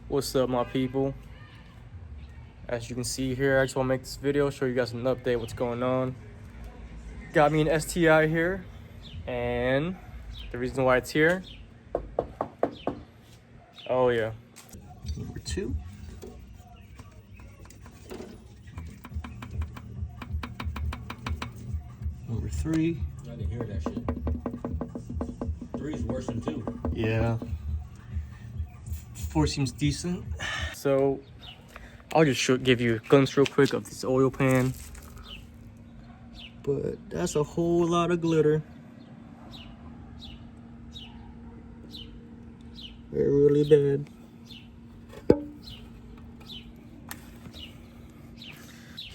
What's up, my people? As you can see here, I just want to make this video, show you guys an update, what's going on. Got me an STI here, and the reason why it's here, oh yeah. Number 2. Number 3. I didn't hear that shit. 3 is worse than 2. Yeah. 4 seems decent. So, I'll just give you a glimpse real quick of this oil pan. But that's a whole lot of glitter. They're really bad.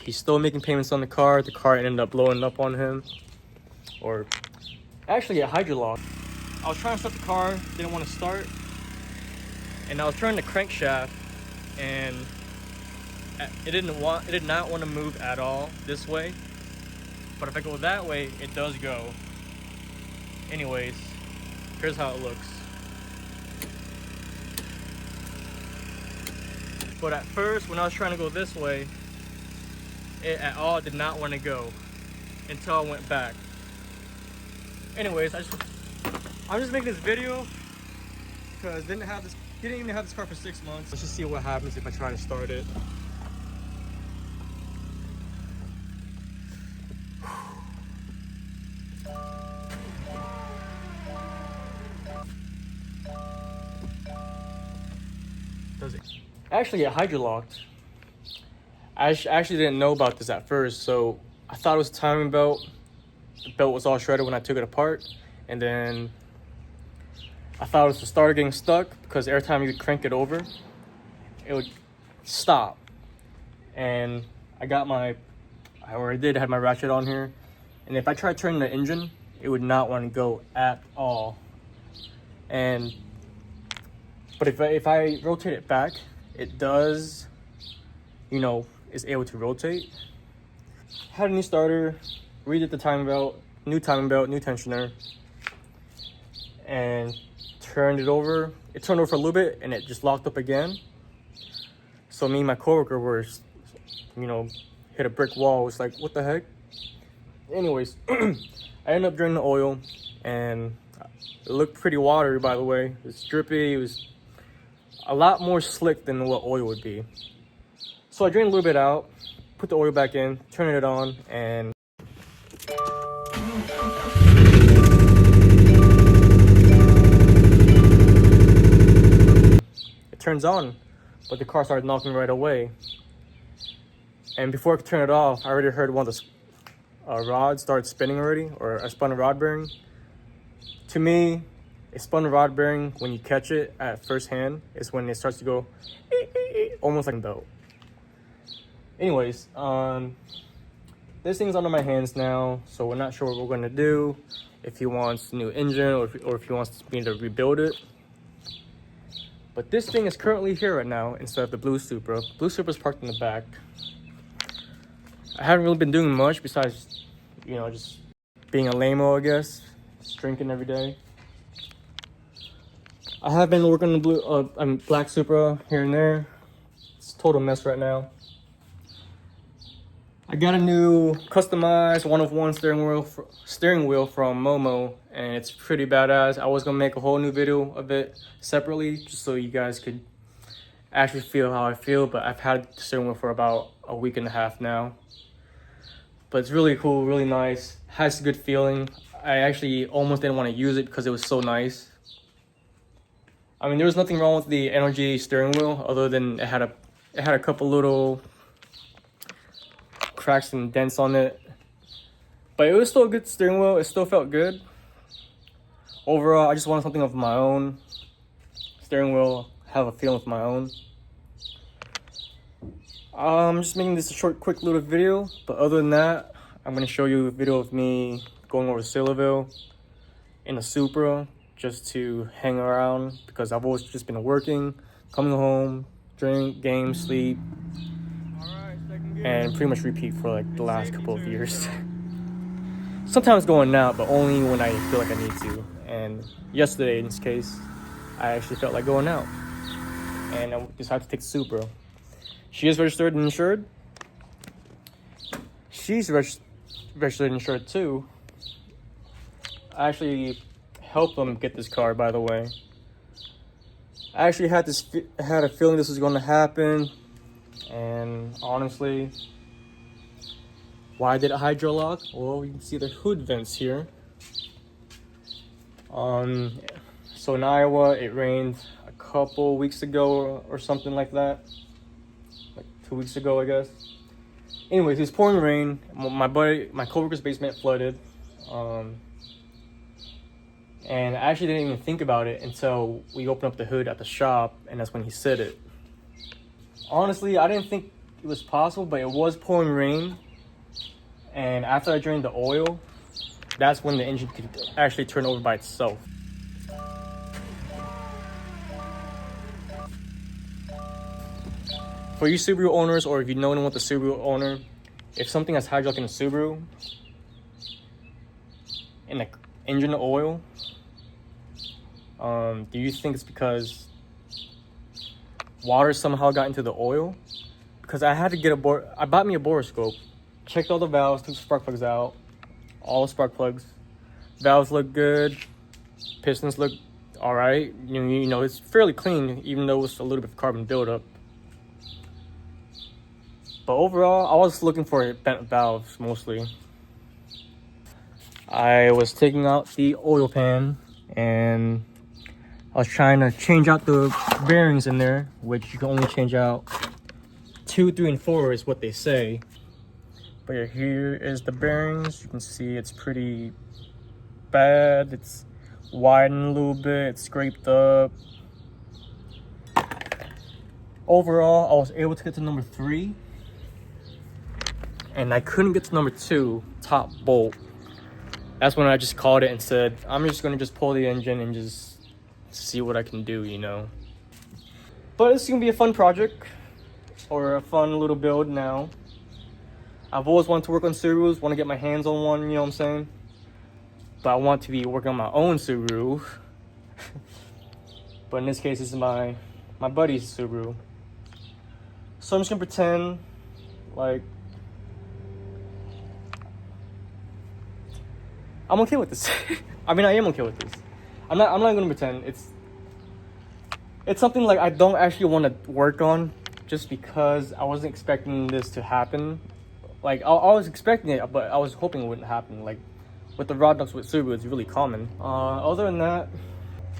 He's still making payments on the car. The car ended up blowing up on him. Or actually, a hydrolock. I was trying to start the car, didn't want to start. And I was turning the crankshaft, and it did not want to move at all this way. But if I go that way, it does go. Anyways, here's how it looks. But at first, when I was trying to go this way, it at all did not want to go until I went back. Anyways, I'm just making this video because didn't even have this car for 6 months. Let's just see what happens if I try to start it. Does it? Actually, it hydrolocked. I actually didn't know about this at first, so I thought it was a timing belt. The belt was all shredded when I took it apart, and then I thought it was the starter getting stuck because every time you would crank it over, it would stop. And I had my ratchet on here, and if I tried turning the engine, it would not want to go at all. But if I rotate it back, it does, is able to rotate. Had a new starter, redid the timing belt, new tensioner, and turned it over. It turned over for a little bit, and it just locked up again. So me and my coworker were, hit a brick wall. It was like, what the heck? Anyways, I ended up draining the oil, and it looked pretty watery, by the way. It was drippy. It was a lot more slick than what oil would be. So I drained a little bit out, put the oil back in, turned it on, and it turns on, but the car started knocking right away. And before I could turn it off, I already heard one of the rods start spinning already, or a spun rod bearing. To me, a spun rod bearing, when you catch it at first hand, is when it starts to go almost like a belt. Anyways, this thing's under my hands now, so we're not sure what we're going to do. If he wants a new engine, or if he wants me to rebuild it. But this thing is currently here right now instead of the Blue Supra. Blue Supra's parked in the back. I haven't really been doing much besides, just being a lame-o, I guess. Just drinking every day. I have been working on the Black Supra here and there. It's a total mess right now. I got a new customized 1-of-1 steering wheel from Momo, and it's pretty badass. I was gonna make a whole new video of it separately, just so you guys could actually feel how I feel, but I've had the steering wheel for about a week and a half now. But it's really cool, really nice, has a good feeling. I actually almost didn't want to use it because it was so nice. I mean, there was nothing wrong with the Energy steering wheel, other than it had a couple little cracks and dents on it, but it was still a good steering wheel. It still felt good. Overall, I just wanted something of my own. Steering wheel, have a feeling of my own. I'm just making this a quick little video, but other than that, I'm going to show you a video of me going over to Saylorville in a Supra just to hang around, because I've always just been working, coming home, drink, game, sleep, and pretty much repeat for like the last couple of years. Sometimes going out, but only when I feel like I need to. And yesterday, in this case, I actually felt like going out. and I decided to take the Subaru. She is registered and insured. She's registered and insured too. I actually helped them get this car, by the way. I actually had a feeling this was going to happen, and honestly, why did it hydro lock? Well, you can see the hood vents here. So in Iowa, it rained a couple weeks ago or something like that, like 2 weeks ago, I guess. Anyways, it was pouring rain. My coworker's basement flooded. And I actually didn't even think about it until we opened up the hood at the shop, and that's when he said it. Honestly, I didn't think it was possible, but it was pouring rain. And after I drained the oil, that's when the engine could actually turn over by itself. For you Subaru owners, or if you know anyone with a Subaru owner, if something has hydraulic in a Subaru, in the engine oil, do you think it's because water somehow got into the oil? Because I had to get I bought me a borescope, checked all the valves, took the spark plugs out, all the spark plugs. Valves look good, pistons look all right. You know, it's fairly clean, even though it's a little bit of carbon buildup. But overall, I was looking for bent valves mostly. I was taking out the oil pan and I was trying to change out the bearings in there, which you can only change out 2, 3, and 4 is what they say. But yeah, here is the bearings. You can see it's pretty bad. It's widened a little bit, it's scraped up. Overall, I was able to get to number 3. And I couldn't get to number 2, top bolt. That's when I just called it and said, I'm just gonna pull the engine and just see what I can do, you know. But it's gonna be a fun project, or a fun little build now. I've always wanted to work on Subarus, want to get my hands on one, you know what I'm saying? But I want to be working on my own Subaru. But in this case, this is my buddy's Subaru. So I'm just gonna pretend like I'm okay with this. I mean, I am okay with this. I'm not gonna pretend. It's something like I don't actually want to work on, just because I wasn't expecting this to happen. Like I was expecting it, but I was hoping it wouldn't happen. Like with the rod ducts with Subaru, it's really common. Other than that,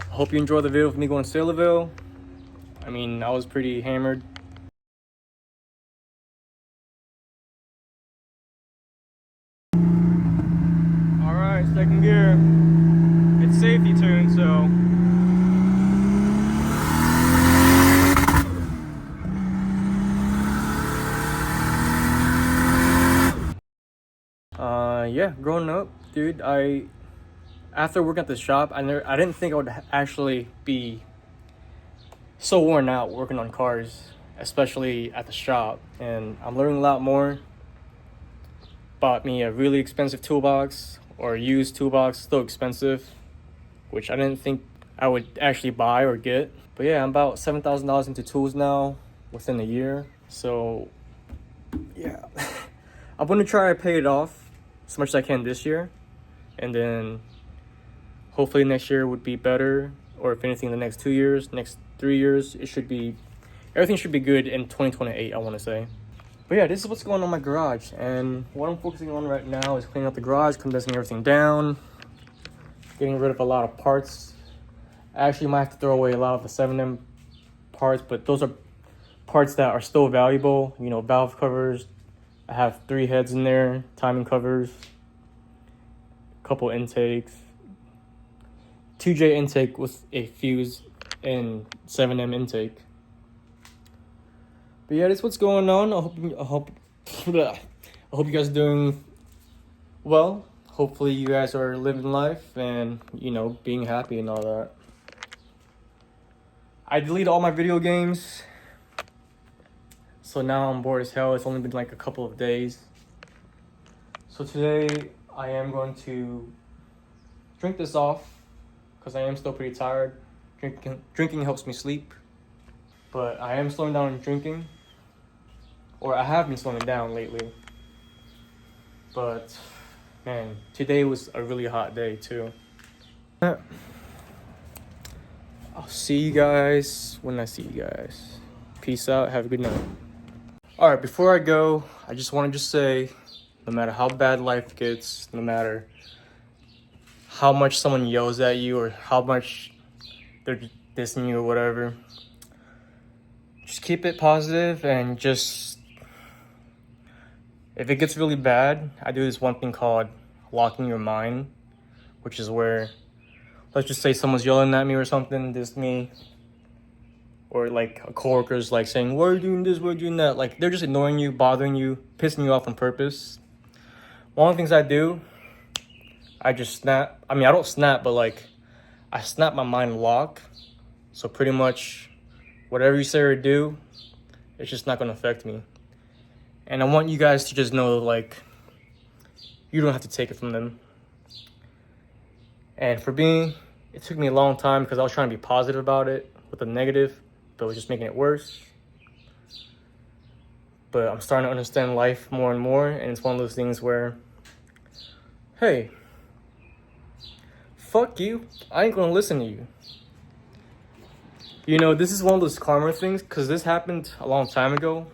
I hope you enjoyed the video of me going to Saylorville. I mean, I was pretty hammered. All right, second gear. It's safety turn, so. Yeah, growing up, dude, after working at the shop, I didn't think I would actually be so worn out working on cars, especially at the shop. And I'm learning a lot more. Bought me a really expensive toolbox, or a used toolbox, still expensive, which I didn't think I would actually buy or get. But yeah, I'm about $7,000 into tools now within a year. So yeah, I'm gonna try to pay it off as much as I can this year, and then hopefully next year would be better, or if anything, the next 2 years, next 3 years, everything should be good in 2028, I want to say. But yeah, this is what's going on in my garage, and what I'm focusing on right now is cleaning up the garage, condensing everything down, getting rid of a lot of parts. I actually might have to throw away a lot of the 7M parts, but those are parts that are still valuable. You know, valve covers. I have 3 heads in there, timing covers, a couple intakes, 2J intake with a fuse, and 7M intake. But yeah, that's what's going on. I hope you guys are doing well. Hopefully you guys are living life and, you know, being happy and all that. I deleted all my video games, so now I'm bored as hell. It's only been like a couple of days. So today I am going to drink this off because I am still pretty tired. Drinking helps me sleep. But I am slowing down on drinking. Or I have been slowing down lately. But, man, today was a really hot day too. I'll see you guys when I see you guys. Peace out. Have a good night. Alright, before I go, I just wanted to say, no matter how bad life gets, no matter how much someone yells at you or how much they're dissing you or whatever, just keep it positive and just, if it gets really bad, I do this one thing called locking your mind, which is where, let's just say someone's yelling at me or something, diss me, or like a coworker's like saying, why are you doing this, why are you doing that? Like they're just ignoring you, bothering you, pissing you off on purpose. One of the things I do, I just snap. I mean, I don't snap, but like I snap my mind lock. So pretty much whatever you say or do, it's just not gonna affect me. And I want you guys to just know, like, you don't have to take it from them. And for me, it took me a long time because I was trying to be positive about it with the negative, but it was just making it worse. But I'm starting to understand life more and more, and it's one of those things where, hey, fuck you, I ain't gonna listen to you. You know, this is one of those karma things, because this happened a long time ago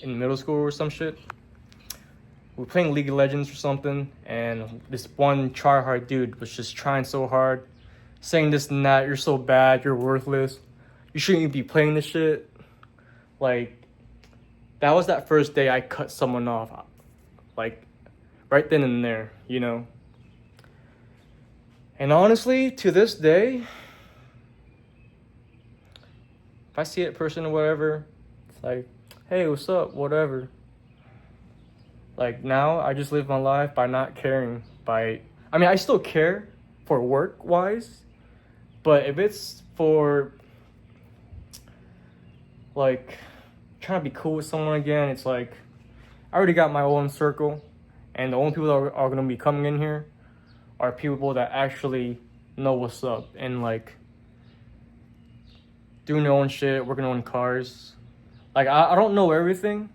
in middle school or some shit. We were playing League of Legends or something, and this one tryhard dude was just trying so hard, saying this and that, you're so bad, you're worthless, you shouldn't even be playing this shit. Like, that was that first day I cut someone off. Like, right then and there, you know? And honestly, to this day, if I see a person or whatever, it's like, hey, what's up, whatever. Like, now, I just live my life by not caring. I mean, I still care for work-wise, but if it's for, like, trying to be cool with someone again, it's like, I already got my own circle, and the only people that are going to be coming in here are people that actually know what's up, and, like, doing their own shit, working on cars. Like, I don't know everything.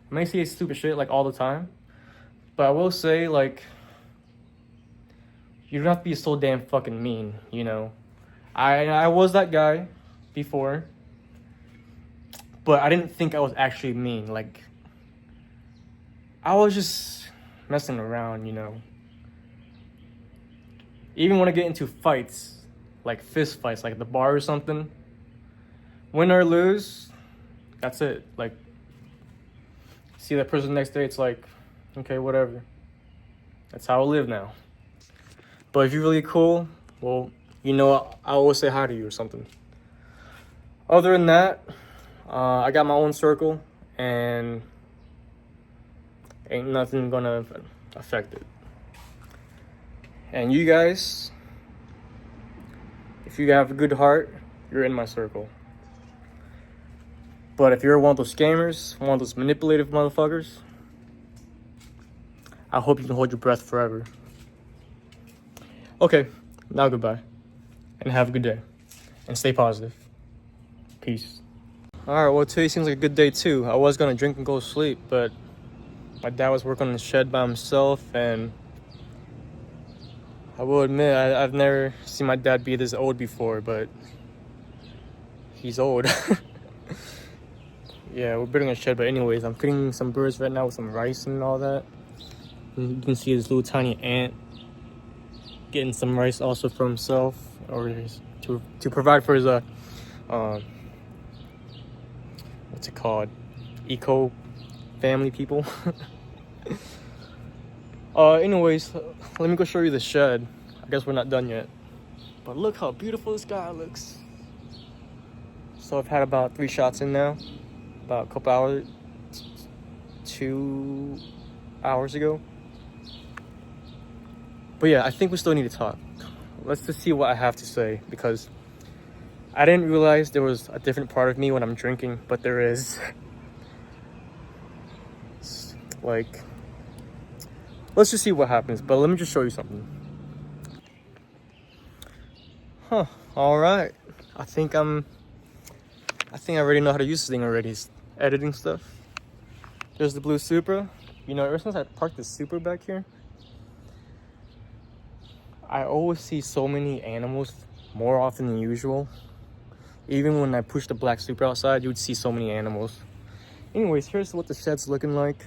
I may say stupid shit, like, all the time. But I will say, like, you don't have to be so damn fucking mean, you know? I was that guy before. But I didn't think I was actually mean. Like, I was just messing around, you know? Even when I get into fights, like fist fights, like at the bar or something, win or lose, that's it. Like, see that person next day, it's like, okay, whatever. That's how I live now. But if you're really cool, well, you know, I always say hi to you or something. Other than that, I got my own circle, and ain't nothing gonna affect it. And you guys, if you have a good heart, you're in my circle. But if you're one of those scammers, one of those manipulative motherfuckers, I hope you can hold your breath forever. Okay, now goodbye. And have a good day. And stay positive. Peace. Alright, well, today seems like a good day too. I was gonna drink and go to sleep, but my dad was working in the shed by himself, and I will admit, I've never seen my dad be this old before, but he's old. Yeah, we're building a shed, but anyways, I'm feeding some birds right now with some rice and all that. And you can see this little tiny ant getting some rice also for himself, or to provide for his what's it called, eco family people. Anyways, let me go show you the shed. I guess we're not done yet, but look how beautiful the sky looks. So I've had about 3 shots in now, about a couple hours, 2 hours ago. But yeah, I think we still need to talk. Let's just see what I have to say, because I didn't realize there was a different part of me when I'm drinking, but there is. It's like, let's just see what happens, but let me just show you something. Huh, all right. I think I'm I think I already know how to use this thing already. It's editing stuff. There's the blue Supra. You know, ever since I parked the Supra back here, I always see so many animals more often than usual. Even when I push the black Supra outside, you would see so many animals. Anyways, here's what the shed's looking like.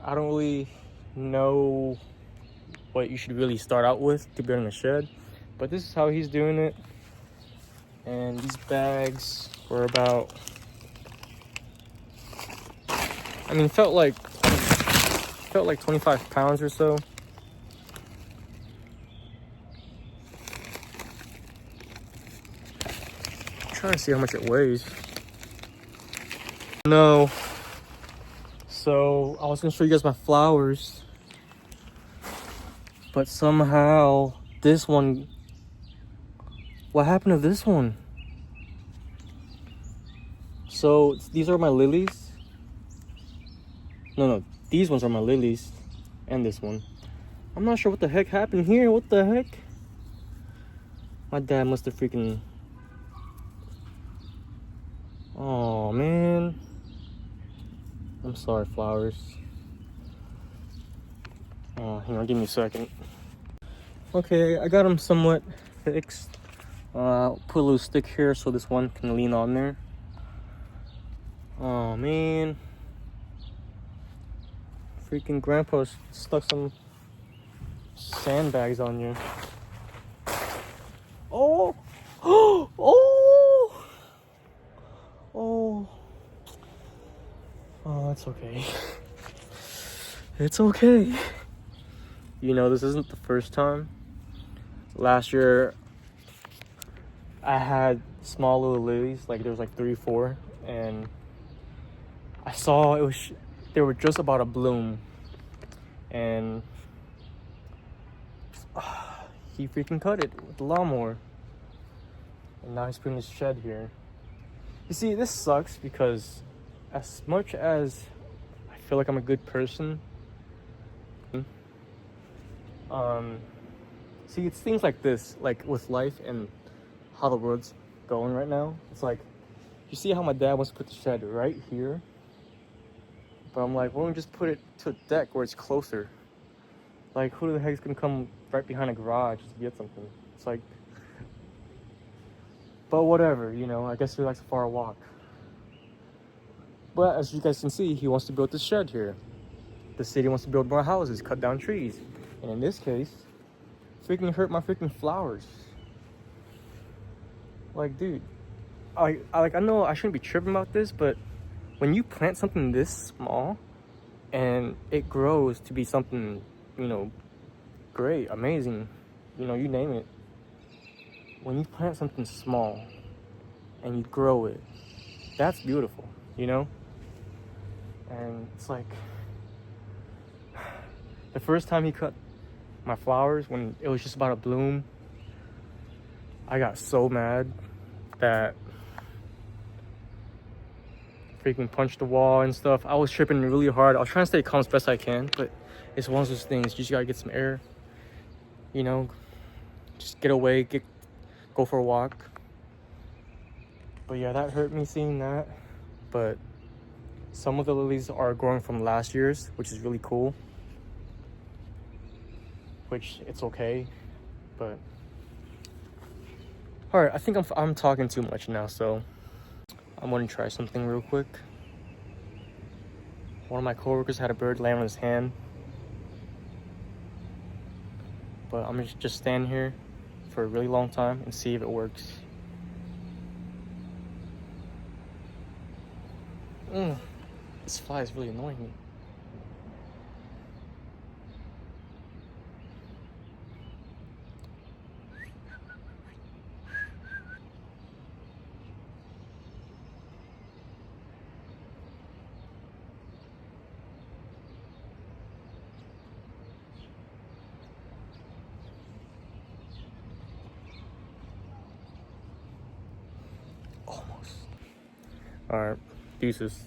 I don't really know what you should really start out with to build a shed, but this is how he's doing it. And these bags were about, I mean, felt like 25 pounds or so. I'm trying to see how much it weighs. No. So I was gonna show you guys my flowers, but somehow this one, what happened to this one? So these are my lilies. No, these ones are my lilies, and this one. I'm not sure what the heck happened here. What the heck? My dad must have freaking... Oh man. I'm sorry, flowers. Oh, hang on, give me a second. Okay, I got them somewhat fixed. Put a little stick here so this one can lean on there. Oh man. Freaking grandpa stuck some sandbags on you. Oh! Oh! Oh! Oh, it's okay. It's okay. You know, this isn't the first time. Last year, I had small little lilies, like there was like 3 or 4, and I saw they were just about to bloom, and he freaking cut it with the lawnmower, and now he's putting his shed here. You see, this sucks because as much as I feel like I'm a good person, see, it's things like this, like with life and how the world's going right now. It's like, you see how my dad wants to put the shed right here, but I'm like, why don't we just put it to a deck where it's closer? Like, who the heck is gonna come right behind a garage to get something? It's like, but whatever, you know, I guess he likes a far walk. But as you guys can see, he wants to build this shed here. The city wants to build more houses, cut down trees. And in this case, freaking hurt my freaking flowers. Like, dude, I know I shouldn't be tripping about this, but when you plant something this small and it grows to be something, you know, great, amazing, you know, you name it. When you plant something small and you grow it, that's beautiful, you know? And it's like, the first time he cut my flowers, when it was just about to bloom, I got so mad that freaking punched the wall and stuff. I was tripping really hard. I was trying to stay calm as best I can, but it's one of those things. You just gotta get some air, you know, just get away, go for a walk. But yeah, that hurt me seeing that. But some of the lilies are growing from last year's, which is really cool. Which, it's okay, but all right, I think I'm talking too much now, so I'm gonna try something real quick. One of my coworkers had a bird land on his hand, but I'm gonna just stand here for a really long time and see if it works. This fly is really annoying me. Almost. All right, deuces.